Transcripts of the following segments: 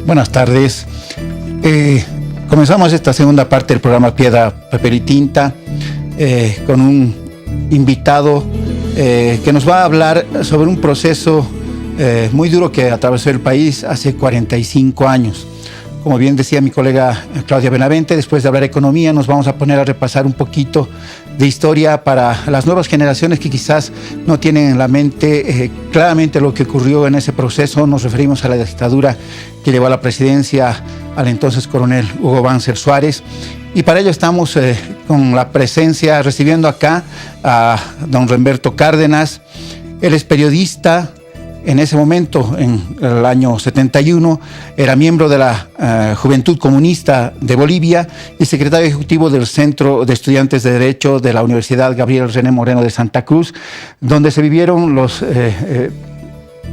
Buenas tardes. Comenzamos esta segunda parte del programa Piedra, Papel y Tinta con un invitado que nos va a hablar sobre un proceso muy duro que atravesó el país hace 45 años. Como bien decía mi colega Claudia Benavente, después de hablar de economía nos vamos a poner a repasar un poquito de historia para las nuevas generaciones que quizás no tienen en la mente claramente lo que ocurrió en ese proceso. Nos referimos a la dictadura que llevó a la presidencia al entonces coronel Hugo Banzer Suárez. Y para ello estamos con la presencia, recibiendo acá a don Remberto Cárdenas. Él es periodista. En ese momento, en el año 71, era miembro de la Juventud Comunista de Bolivia y secretario ejecutivo del Centro de Estudiantes de Derecho de la Universidad Gabriel René Moreno de Santa Cruz, donde se vivieron los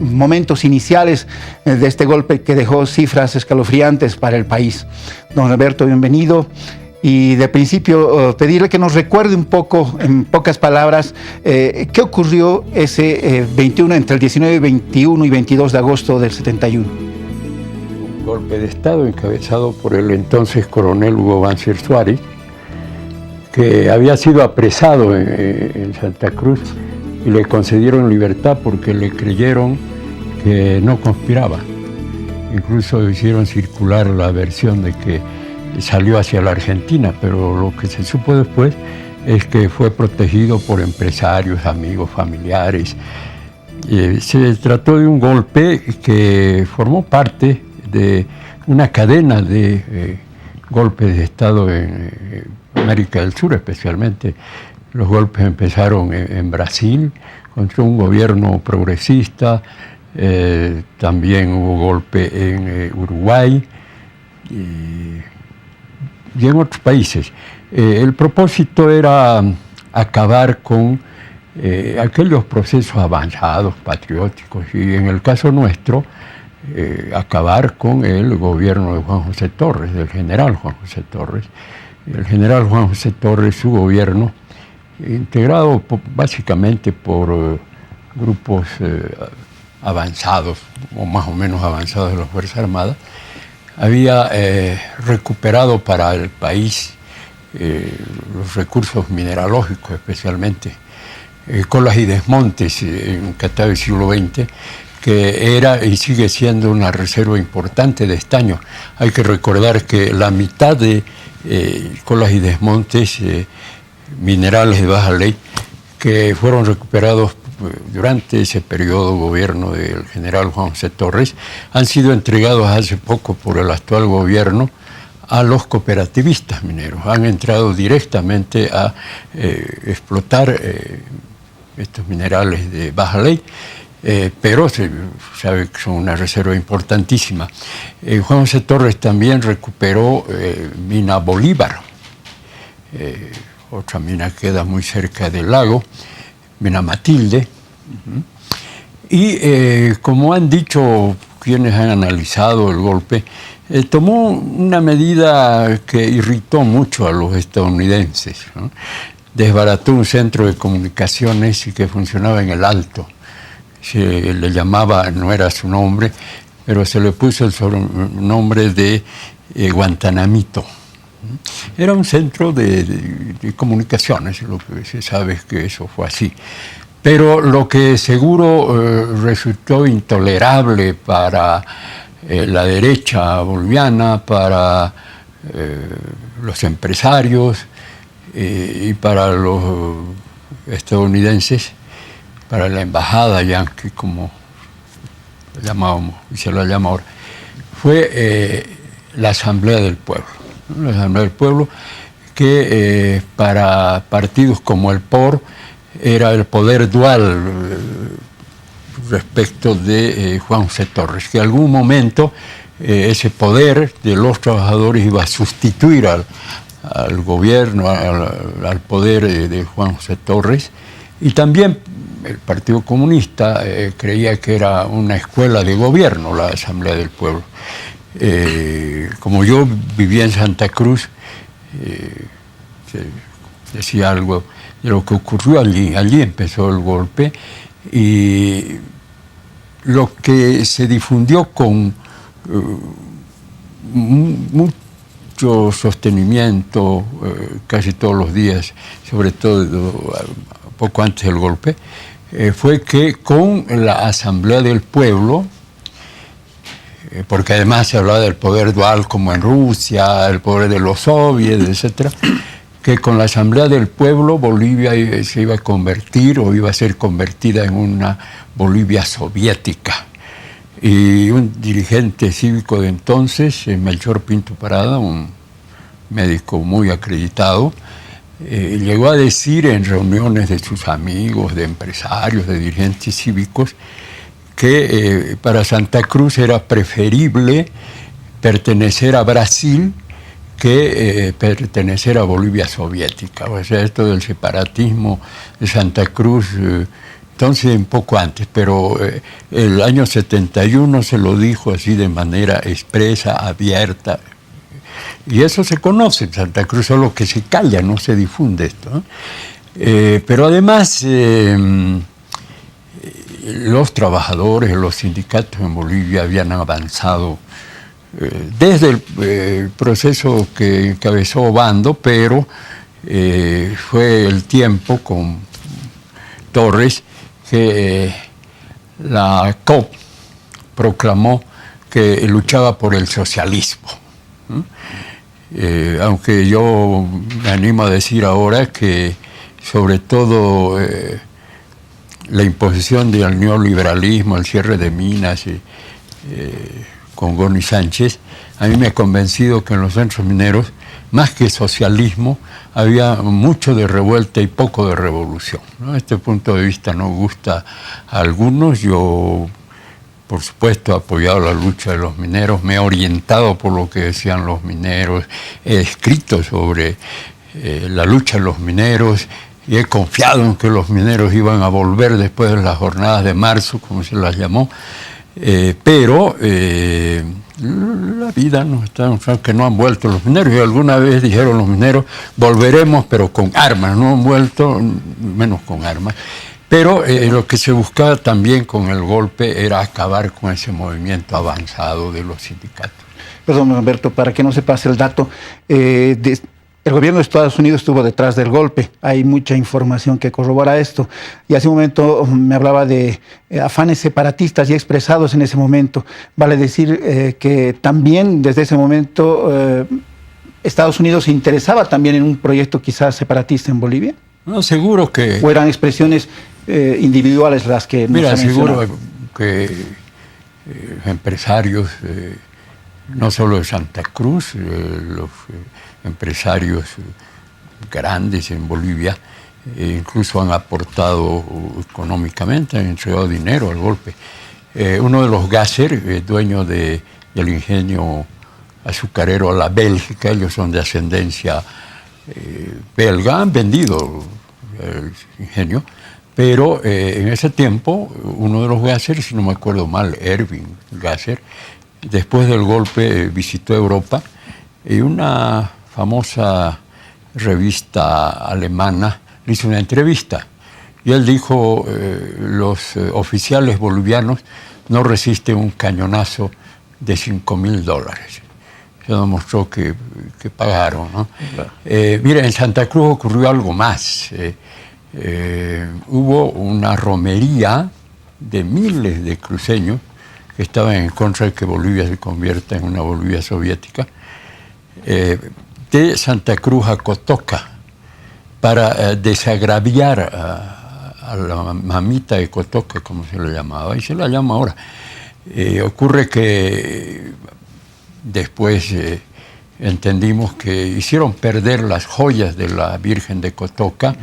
momentos iniciales de este golpe que dejó cifras escalofriantes para el país. Don Alberto, bienvenido. Y de principio pedirle que nos recuerde un poco, en pocas palabras, qué ocurrió ese 21, entre el 19, 21 y 22 de agosto del 71. Un golpe de Estado encabezado por el entonces coronel Hugo Banzer Suárez, que había sido apresado en Santa Cruz y le concedieron libertad porque le creyeron que no conspiraba. Incluso hicieron circular la versión de que salió hacia la Argentina, pero lo que se supo después es que fue protegido por empresarios, amigos, familiares. Se trató de un golpe que formó parte de una cadena de golpes de Estado en América del Sur, especialmente. Los golpes empezaron en Brasil contra un gobierno progresista, también hubo golpe en Uruguay y en otros países. El propósito era acabar con aquellos procesos avanzados, patrióticos, y en el caso nuestro, acabar con el gobierno de Juan José Torres, del general Juan José Torres. El general Juan José Torres, su gobierno, integrado básicamente por grupos avanzados, o más o menos avanzados de las Fuerzas Armadas, había recuperado para el país los recursos mineralógicos, especialmente Colas y Desmontes en Catá del siglo XX, que era y sigue siendo una reserva importante de estaño. Hay que recordar que la mitad de Colas y Desmontes, minerales de baja ley, que fueron recuperados durante ese periodo de gobierno del general Juan José Torres, han sido entregados hace poco por el actual gobierno a los cooperativistas mineros. Han entrado directamente a explotar estos minerales de baja ley, pero se sabe que son una reserva importantísima. Juan José Torres también recuperó mina Bolívar, otra mina que queda muy cerca del lago, mina Matilde, y como han dicho quienes han analizado el golpe, tomó una medida que irritó mucho a los estadounidenses, ¿no? Desbarató un centro de comunicaciones que funcionaba en el Alto. Se le llamaba, no era su nombre, pero se le puso el nombre de Guantanamito. Era un centro de comunicaciones, lo que se sabe es que eso fue así. Pero lo que seguro resultó intolerable para la derecha boliviana, para los empresarios y para los estadounidenses, para la embajada yanqui, como la llamábamos y se la llama ahora, fue la Asamblea del Pueblo. La Asamblea del Pueblo, que para partidos como el POR era el poder dual respecto de Juan José Torres, que en algún momento ese poder de los trabajadores iba a sustituir al gobierno, al poder de Juan José Torres, y también el Partido Comunista creía que era una escuela de gobierno la Asamblea del Pueblo. Como yo vivía en Santa Cruz, decía algo de lo que ocurrió allí. Allí empezó el golpe Y lo que se difundió con mucho sostenimiento casi todos los días, sobre todo poco antes del golpe, fue que con la Asamblea del Pueblo, porque además se hablaba del poder dual como en Rusia, el poder de los soviets, etc., que con la Asamblea del Pueblo Bolivia se iba a convertir o iba a ser convertida en una Bolivia soviética. Y un dirigente cívico de entonces, Melchor Pinto Parada, un médico muy acreditado, llegó a decir en reuniones de sus amigos, de empresarios, de dirigentes cívicos, que para Santa Cruz era preferible pertenecer a Brasil que pertenecer a Bolivia soviética. O sea, esto del separatismo de Santa Cruz, entonces un poco antes, pero el año 71 se lo dijo así de manera expresa, abierta, y eso se conoce en Santa Cruz, solo que se calla, no se difunde esto, ¿no? Pero además los trabajadores, los sindicatos en Bolivia habían avanzado desde el proceso que encabezó Obando, pero fue el tiempo con Torres que la COP proclamó que luchaba por el socialismo. Aunque yo me animo a decir ahora que sobre todo la imposición del neoliberalismo, el cierre de minas con Goni Sánchez, a mí me ha convencido que en los centros mineros, más que socialismo, había mucho de revuelta y poco de revolución, ¿no? Este punto de vista no gusta a algunos. Yo, por supuesto, he apoyado la lucha de los mineros, me he orientado por lo que decían los mineros, he escrito sobre la lucha de los mineros y he confiado en que los mineros iban a volver después de las jornadas de marzo, como se las llamó. Pero la vida nos está demostrando que no han vuelto los mineros, y alguna vez dijeron los mineros, volveremos pero con armas, no han vuelto, menos con armas. Pero lo que se buscaba también con el golpe era acabar con ese movimiento avanzado de los sindicatos. Perdón, Humberto, para que no se pase el dato, el gobierno de Estados Unidos estuvo detrás del golpe. Hay mucha información que corrobora esto. Y hace un momento me hablaba de afanes separatistas ya expresados en ese momento. Vale decir que también desde ese momento Estados Unidos se interesaba también en un proyecto quizás separatista en Bolivia. No, seguro que... ¿O eran expresiones individuales las que nos Mira, han mencionado? seguro que empresarios, no solo de Santa Cruz, los empresarios grandes en Bolivia, incluso han aportado económicamente, han entregado dinero al golpe. Uno de los Gasser, dueño del ingenio azucarero La Bélgica, ellos son de ascendencia belga, han vendido el ingenio, pero en ese tiempo uno de los Gasser, si no me acuerdo mal, Erwin Gasser, después del golpe visitó Europa y una famosa revista alemana le hizo una entrevista y él dijo los oficiales bolivianos no resisten un cañonazo de $5.000. Se demostró que pagaron, ¿no? Claro. Mira, en Santa Cruz ocurrió algo más. Hubo una romería de miles de cruceños que estaban en contra de que Bolivia se convierta en una Bolivia soviética, de Santa Cruz a Cotoca, para desagraviar a la mamita de Cotoca, como se le llamaba, y se la llama ahora. Ocurre que después entendimos que hicieron perder las joyas de la Virgen de Cotoca,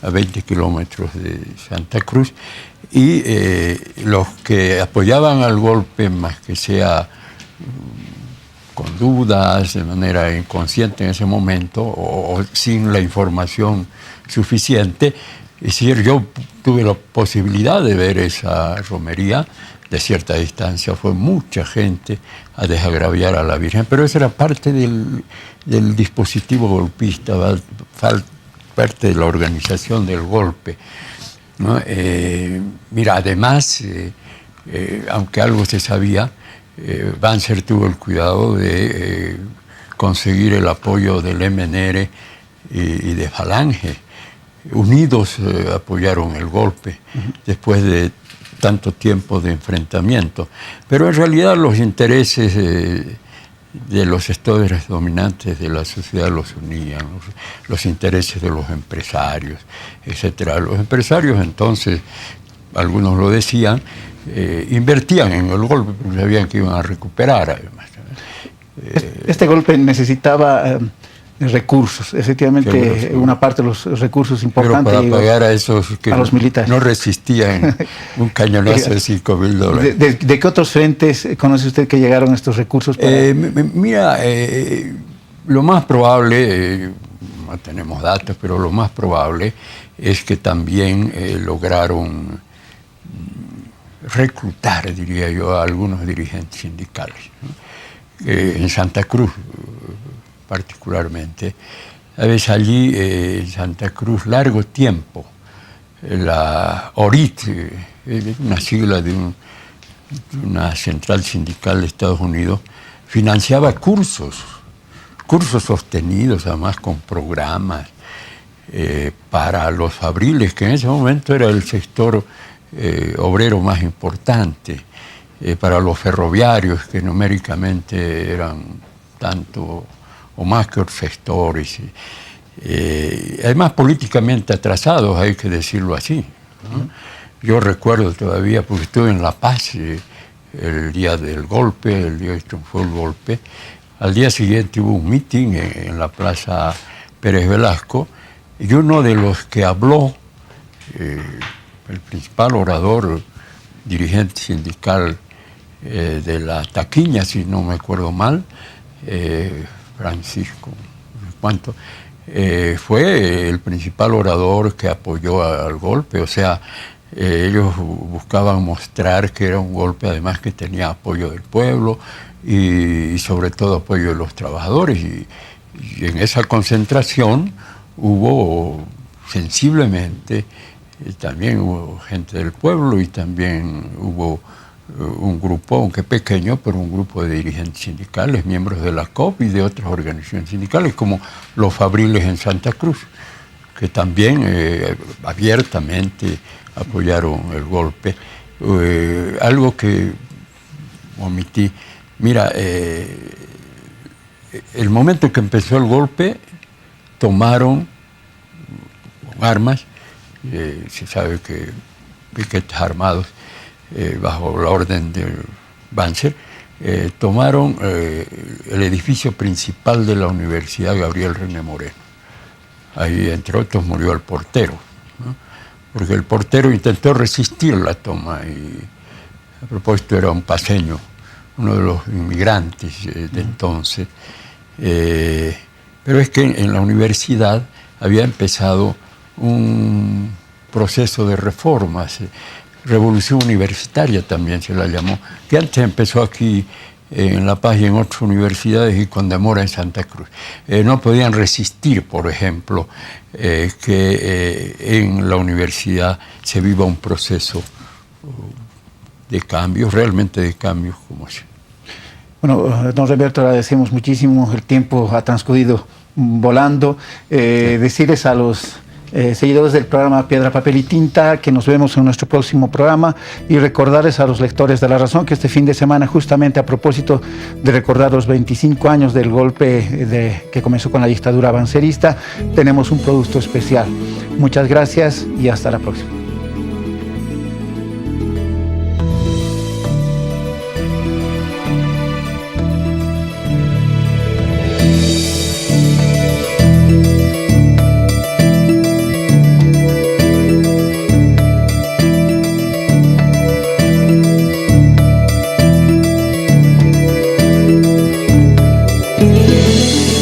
a 20 kilómetros de Santa Cruz, y los que apoyaban al golpe, más que sea con dudas, de manera inconsciente en ese momento, o sin la información suficiente, es decir, yo tuve la posibilidad de ver esa romería de cierta distancia, fue mucha gente a desagraviar a la Virgen, pero eso era parte del dispositivo golpista, parte de la organización del golpe. ¿no? Mira, además, aunque algo se sabía, Banzer tuvo el cuidado de conseguir el apoyo del MNR y de Falange. Unidos apoyaron el golpe después de tanto tiempo de enfrentamiento. Pero en realidad los intereses de los sectores dominantes de la sociedad los unían, los intereses de los empresarios, etc. Los empresarios entonces, algunos lo decían, invertían en el golpe porque sabían que iban a recuperar además. Este golpe necesitaba recursos, efectivamente, una parte de los recursos importantes. Pero para pagar a esos que a los militares no resistían un cañonazo de $5,000. ¿De qué otros frentes conoce usted que llegaron estos recursos? Mira, lo más probable, no tenemos datos, pero lo más probable es que también lograron reclutar, diría yo, a algunos dirigentes sindicales, ¿no? En Santa Cruz, particularmente. A veces allí, en Santa Cruz, largo tiempo, la ORIT, una sigla de una central sindical de Estados Unidos, financiaba cursos sostenidos, además con programas para los fabriles, que en ese momento era el sector obrero más importante, para los ferroviarios, que numéricamente eran tanto o más que otros sectores, además políticamente atrasados, hay que decirlo así, ¿no? Yo recuerdo todavía, porque estuve en La Paz el día del golpe, el día que fue el golpe, al día siguiente hubo un meeting en la Plaza Pérez Velasco, y uno de los que habló, el principal orador, dirigente sindical de la Taquiña, si no me acuerdo mal, Francisco, no sé cuánto, fue el principal orador que apoyó al golpe. O sea, ellos buscaban mostrar que era un golpe además que tenía apoyo del pueblo y sobre todo apoyo de los trabajadores. Y en esa concentración hubo sensiblemente, también hubo gente del pueblo y también hubo un grupo, aunque pequeño, pero un grupo de dirigentes sindicales, miembros de la COP y de otras organizaciones sindicales, como los fabriles en Santa Cruz, que también abiertamente apoyaron el golpe. Algo que omití, mira, el momento que empezó el golpe, tomaron armas, se sabe que piquetes armados, bajo la orden de Banzer, tomaron el edificio principal de la Universidad Gabriel René Moreno. Ahí, entre otros, murió el portero, ¿no? Porque el portero intentó resistir la toma y, a propósito, era un paseño, uno de los inmigrantes de entonces. Pero es que en la universidad había empezado un proceso de reformas, revolución universitaria también se la llamó, que antes empezó aquí en La Paz y en otras universidades y con demora en Santa Cruz. No podían resistir, por ejemplo, que en la universidad se viva un proceso de cambios, realmente de cambios como ese. Bueno, don Roberto, agradecemos muchísimo, el tiempo ha transcurrido volando. Decirles a los seguidores del programa Piedra, Papel y Tinta que nos vemos en nuestro próximo programa y recordarles a los lectores de La Razón que este fin de semana, justamente a propósito de recordar los 25 años del golpe que comenzó con la dictadura banzerista, tenemos un producto especial. Muchas gracias y hasta la próxima.